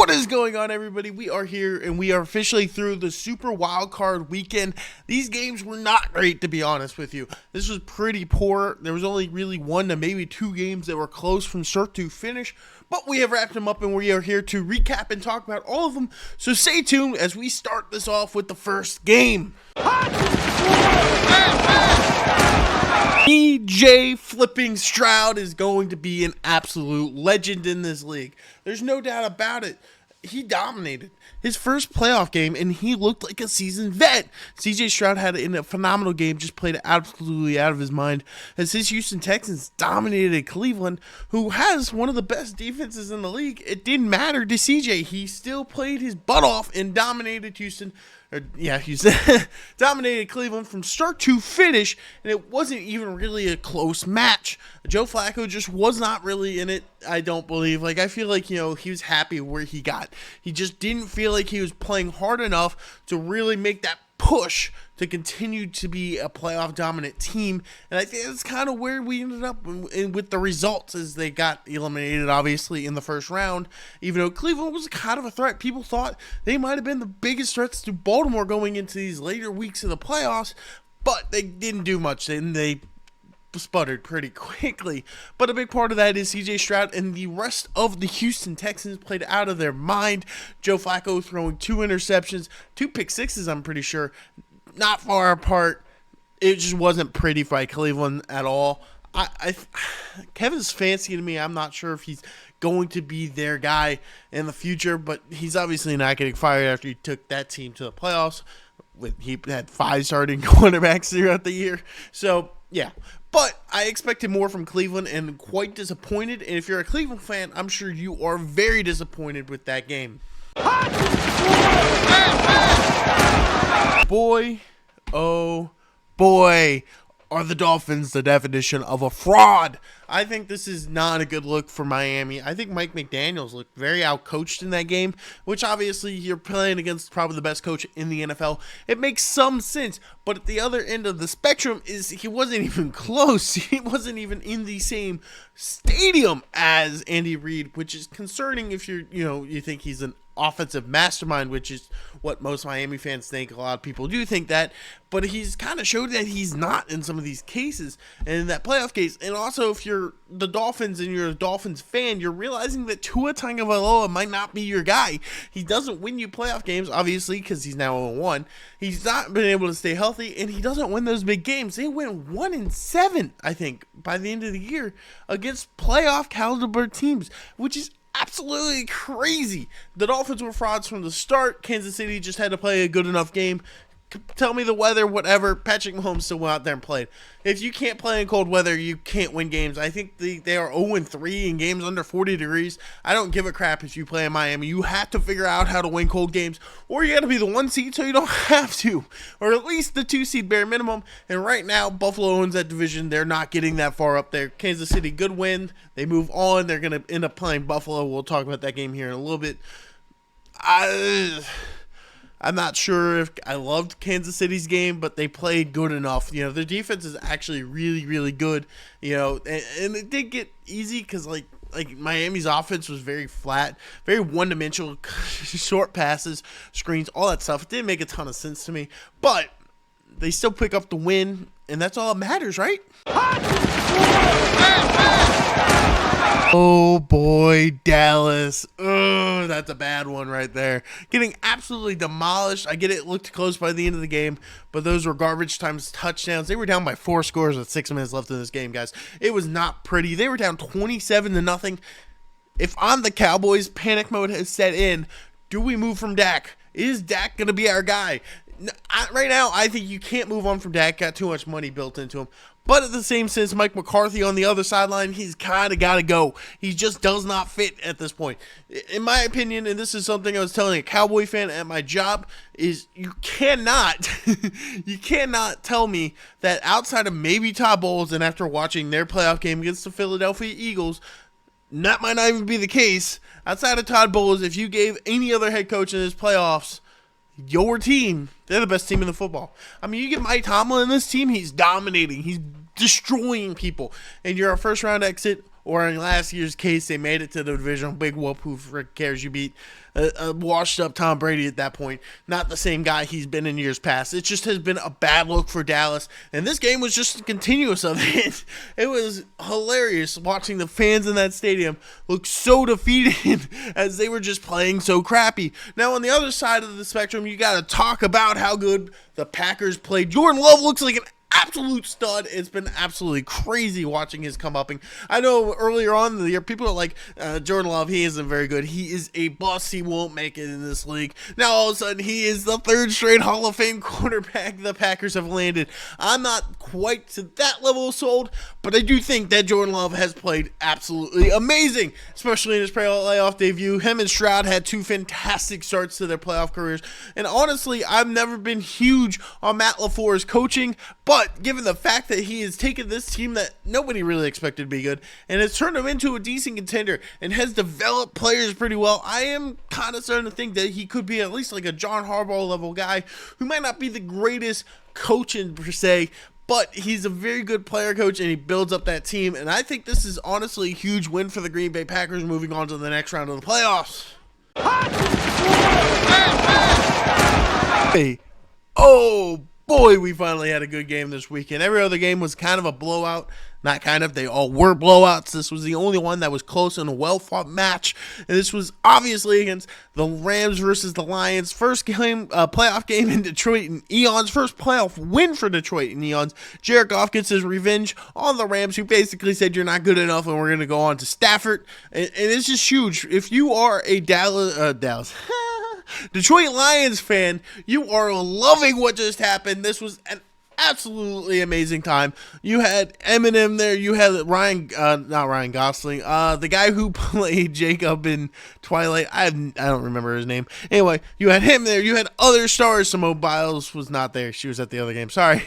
What is going on, everybody? We are here and we are officially through the Super Wildcard weekend. These games were not great, to be honest with you. This was pretty poor. There was only really one to maybe two games that were close from start to finish, but we have wrapped them up and we are here to recap and talk about all of them. So stay tuned as we start this off with the first game. EJ Flipping Stroud is going to be an absolute legend in this league. There's no doubt about it. He dominated his first playoff game, and he looked like a seasoned vet. CJ Stroud had a phenomenal game, just played absolutely out of his mind, as his Houston Texans dominated Cleveland, who has one of the best defenses in the league. It didn't matter to CJ. He still played his butt off and dominated Houston. Dominated Cleveland from start to finish, and it wasn't even really a close match. Joe Flacco just was not really in it, I don't believe. I feel like, he was happy where he got. He just didn't feel like he was playing hard enough to really make that push to continue to be a playoff dominant team, and I think that's kind of where we ended up with the results, as they got eliminated obviously in the first round. Even though Cleveland was kind of a threat, people thought they might have been the biggest threats to Baltimore going into these later weeks of the playoffs, but they didn't do much, and they sputtered pretty quickly. But a big part of that is CJ Stroud and the rest of the Houston Texans played out of their mind. Joe Flacco throwing 2 interceptions, 2 pick sixes, I'm pretty sure, not far apart. It just wasn't pretty by Cleveland at all. Kevin's fancy to me. I'm not sure if he's going to be their guy in the future, but he's obviously not getting fired after he took that team to the playoffs. He had 5 starting quarterbacks throughout the year. So, yeah. But I expected more from Cleveland and quite disappointed. And if you're a Cleveland fan, I'm sure you are very disappointed with that game. Boy, oh boy, are the Dolphins the definition of a fraud. I think this is not a good look for Miami. I think Mike McDaniels looked very outcoached in that game, which obviously you're playing against probably the best coach in the NFL. It makes some sense, but at the other end of the spectrum is he wasn't even close. He wasn't even in the same stadium as Andy Reid, which is concerning if you think he's an offensive mastermind, which is what most Miami fans think. A lot of people do think that, but he's kind of showed that he's not in some of these cases, and in that playoff case. And also, if you're the Dolphins and you're a Dolphins fan, you're realizing that Tua Tagovailoa might not be your guy. He doesn't win you playoff games, obviously, because he's now 0-1. He's not been able to stay healthy, and he doesn't win those big games. They went 1-7, I think, by the end of the year against playoff caliber teams, which is absolutely crazy. The Dolphins were frauds from the start. Kansas City just had to play a good enough game. Tell me the weather, whatever. Patrick Mahomes still went out there and played. If you can't play in cold weather, you can't win games. I think they are 0-3 in games under 40 degrees. I don't give a crap if you play in Miami. You have to figure out how to win cold games, or you got to be the 1 seed so you don't have to, or at least the 2 seed bare minimum. And right now, Buffalo owns that division. They're not getting that far up there. Kansas City, good win. They move on. They're going to end up playing Buffalo. We'll talk about that game here in a little bit. I'm not sure if I loved Kansas City's game, but they played good enough. Their defense is actually really, really good. And it did get easy because like Miami's offense was very flat, very one-dimensional, short passes, screens, all that stuff. It didn't make a ton of sense to me, but they still pick up the win, and that's all that matters, right? Oh boy, Dallas. Oh, that's a bad one right there. Getting absolutely demolished. I get it looked close by the end of the game, but those were garbage times touchdowns. They were down by 4 scores with 6 minutes left in this game, guys. It was not pretty. They were down 27-0. If I'm the Cowboys, panic mode has set in. Do we move from Dak? Is Dak going to be our guy? Right now, I think you can't move on from Dak. Got too much money built into him. But at the same sense, Mike McCarthy on the other sideline, he's kind of got to go. He just does not fit at this point. In my opinion, and this is something I was telling a Cowboy fan at my job, is you cannot tell me that outside of maybe Todd Bowles, and after watching their playoff game against the Philadelphia Eagles, that might not even be the case. Outside of Todd Bowles, if you gave any other head coach in this playoffs your team, they're the best team in the football. I mean, you get Mike Tomlin in this team, he's dominating. He's destroying people. And you're a first-round exit, or in last year's case, they made it to the divisional. Big whoop, who cares? You beat a washed up Tom Brady at that point, not the same guy he's been in years past. It just has been a bad look for Dallas, and this game was just continuous of it. It was hilarious watching the fans in that stadium look so defeated as they were just playing so crappy. Now on the other side of the spectrum, you got to talk about how good the Packers played. Jordan Love looks like an absolute stud. It's been absolutely crazy watching his come upping. I know earlier on in the year, people are like, Jordan Love, he isn't very good. He is a bust. He won't make it in this league. Now, all of a sudden, he is the third straight Hall of Fame quarterback the Packers have landed. I'm not quite to that level sold, but I do think that Jordan Love has played absolutely amazing, especially in his playoff debut. Him and Stroud had two fantastic starts to their playoff careers. And honestly, I've never been huge on Matt LaFleur's coaching, but given the fact that he has taken this team that nobody really expected to be good and has turned them into a decent contender and has developed players pretty well, I am kind of starting to think that he could be at least like a John Harbaugh level guy who might not be the greatest coach in per se, but he's a very good player coach and he builds up that team. And I think this is honestly a huge win for the Green Bay Packers moving on to the next round of the playoffs. Hey, oh boy, we finally had a good game this weekend. Every other game was kind of a blowout. Not kind of, they all were blowouts. This was the only one that was close in a well-fought match. And this was obviously against the Rams versus the Lions. First game, playoff game in Detroit in eons. First playoff win for Detroit in eons. Jared Goff gets his revenge on the Rams, who basically said, you're not good enough, and we're going to go on to Stafford. And it's just huge. If you are a Detroit Lions fan, you are loving what just happened. This was an absolutely amazing time. You had Eminem there. You had not Ryan Gosling, the guy who played Jacob in Twilight. I don't remember his name. Anyway, you had him there. You had other stars. Simone Biles was not there. She was at the other game. Sorry.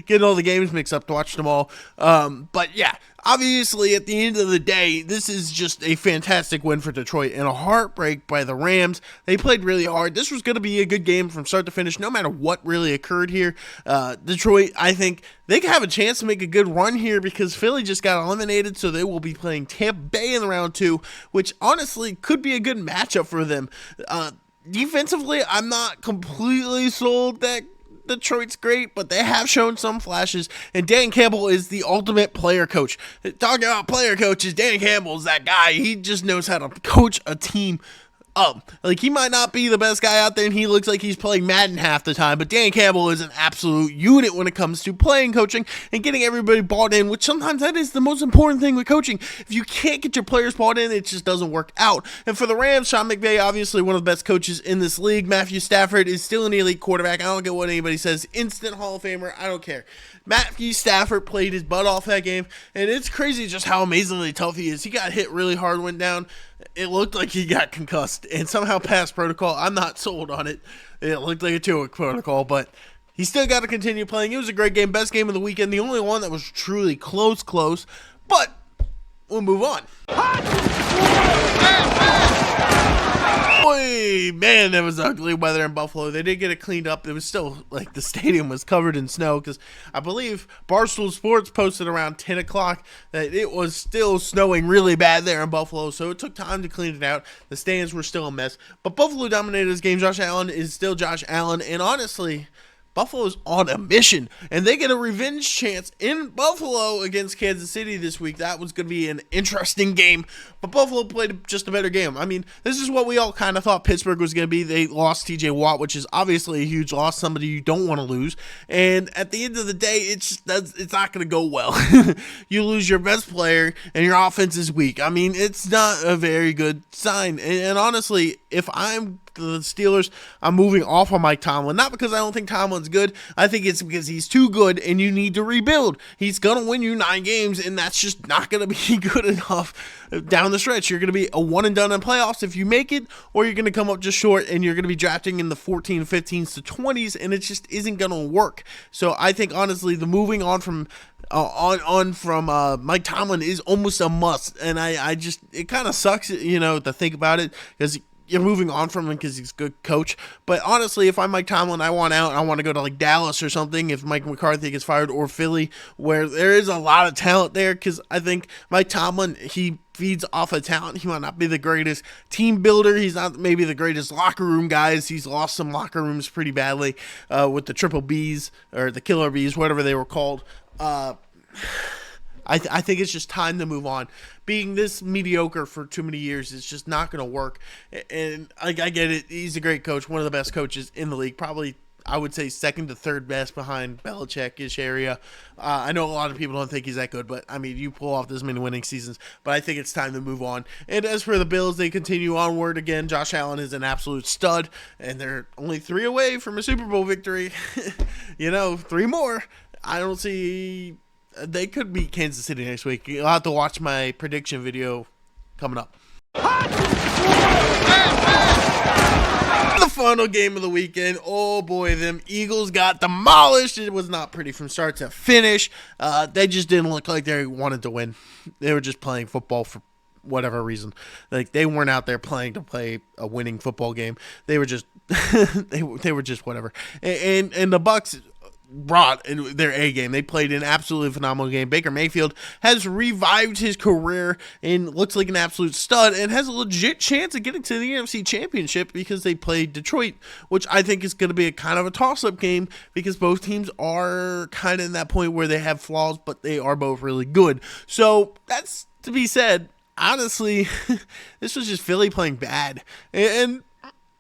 Getting all the games mixed up to watch them all. But yeah, obviously at the end of the day, this is just a fantastic win for Detroit and a heartbreak by the Rams. They played really hard. This was going to be a good game from start to finish, no matter what really occurred here. Detroit, I think they can have a chance to make a good run here because Philly just got eliminated, so they will be playing Tampa Bay in the round 2, which honestly could be a good matchup for them. Defensively, I'm not completely sold that Detroit's great, but they have shown some flashes, and Dan Campbell is the ultimate player coach. Talking about player coaches, Dan Campbell is that guy. He just knows how to coach a team up. Like, he might not be the best guy out there, and he looks like he's playing Madden half the time, but Dan Campbell is an absolute unit when it comes to playing coaching and getting everybody bought in, which sometimes that is the most important thing with coaching. If you can't get your players bought in, it just doesn't work out. And for the Rams, Sean McVay, obviously one of the best coaches in this league. Matthew Stafford is still an elite quarterback. I don't get what anybody says. Instant Hall of Famer. I don't care. Matthew Stafford played his butt off that game, and it's crazy just how amazingly tough he is. He got hit really hard, went down. It looked like he got concussed and somehow passed protocol. I'm not sold on it. It looked like a 2-week protocol, but he still got to continue playing. It was a great game, best game of the weekend. The only one that was truly close, but we'll move on. Boy, man, that was ugly weather in Buffalo. They did get it cleaned up. It was still, like, the stadium was covered in snow because I believe Barstool Sports posted around 10 o'clock that it was still snowing really bad there in Buffalo, so it took time to clean it out. The stands were still a mess, but Buffalo dominated this game. Josh Allen is still Josh Allen, and honestly, Buffalo's on a mission, and they get a revenge chance in Buffalo against Kansas City this week. That was going to be an interesting game, but Buffalo played just a better game. I mean, this is what we all kind of thought Pittsburgh was going to be. They lost TJ Watt, which is obviously a huge loss, somebody you don't want to lose, and at the end of the day, it's not going to go well. You lose your best player, and your offense is weak. I mean, it's not a very good sign, and honestly, if I'm the Steelers, I'm moving off on Mike Tomlin. Not because I don't think Tomlin's good. I think it's because he's too good and you need to rebuild. He's going to win you 9 games, and that's just not going to be good enough down the stretch. You're going to be a one and done in playoffs if you make it, or you're going to come up just short and you're going to be drafting in the 14, 15s to 20s, and it just isn't going to work. So I think, honestly, the moving on from Mike Tomlin is almost a must, and I just, it kind of sucks, to think about it, because you're moving on from him because he's a good coach. But honestly, if I'm Mike Tomlin, I want out. I want to go to like Dallas or something if Mike McCarthy gets fired, or Philly, where there is a lot of talent there. Because I think Mike Tomlin, he feeds off of talent. He might not be the greatest team builder. He's not maybe the greatest locker room guys. He's lost some locker rooms pretty badly with the triple Bs or the killer Bs, whatever they were called. I think it's just time to move on. Being this mediocre for too many years is just not going to work. And I get it. He's a great coach, one of the best coaches in the league. Probably, I would say, second to third best behind Belichick-ish area. I know a lot of people don't think he's that good, but, I mean, you pull off this many winning seasons. But I think it's time to move on. And as for the Bills, they continue onward again. Josh Allen is an absolute stud, and they're only 3 away from a Super Bowl victory. 3 more. I don't see... They could beat Kansas City next week. You'll have to watch my prediction video coming up. The final game of the weekend. Oh boy, them Eagles got demolished. It was not pretty from start to finish. They just didn't look like they wanted to win. They were just playing football for whatever reason. Like, they weren't out there playing to play a winning football game. They were just they were just whatever. And the Bucs brought in their A game. They played an absolutely phenomenal game. Baker Mayfield has revived his career and looks like an absolute stud and has a legit chance of getting to the NFC Championship because they played Detroit, which I think is going to be a kind of a toss-up game because both teams are kind of in that point where they have flaws, but they are both really good. So that's to be said. Honestly, this was just Philly playing bad. And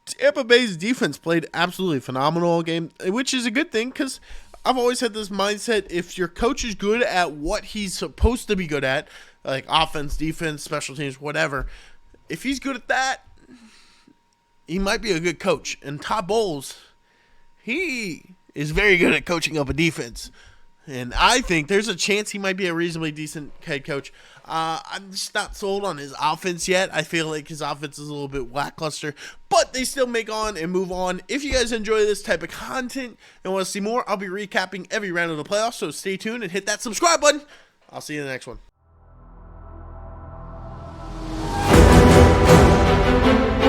Tampa Bay's defense played absolutely phenomenal all game, which is a good thing because I've always had this mindset, if your coach is good at what he's supposed to be good at, like offense, defense, special teams, whatever, if he's good at that, he might be a good coach. And Todd Bowles, he is very good at coaching up a defense. And I think there's a chance he might be a reasonably decent head coach. I'm just not sold on his offense yet. I feel like his offense is a little bit lackluster, but they still make on and move on. If you guys enjoy this type of content and want to see more, I'll be recapping every round of the playoffs, so stay tuned and hit that subscribe button. I'll see you in the next one.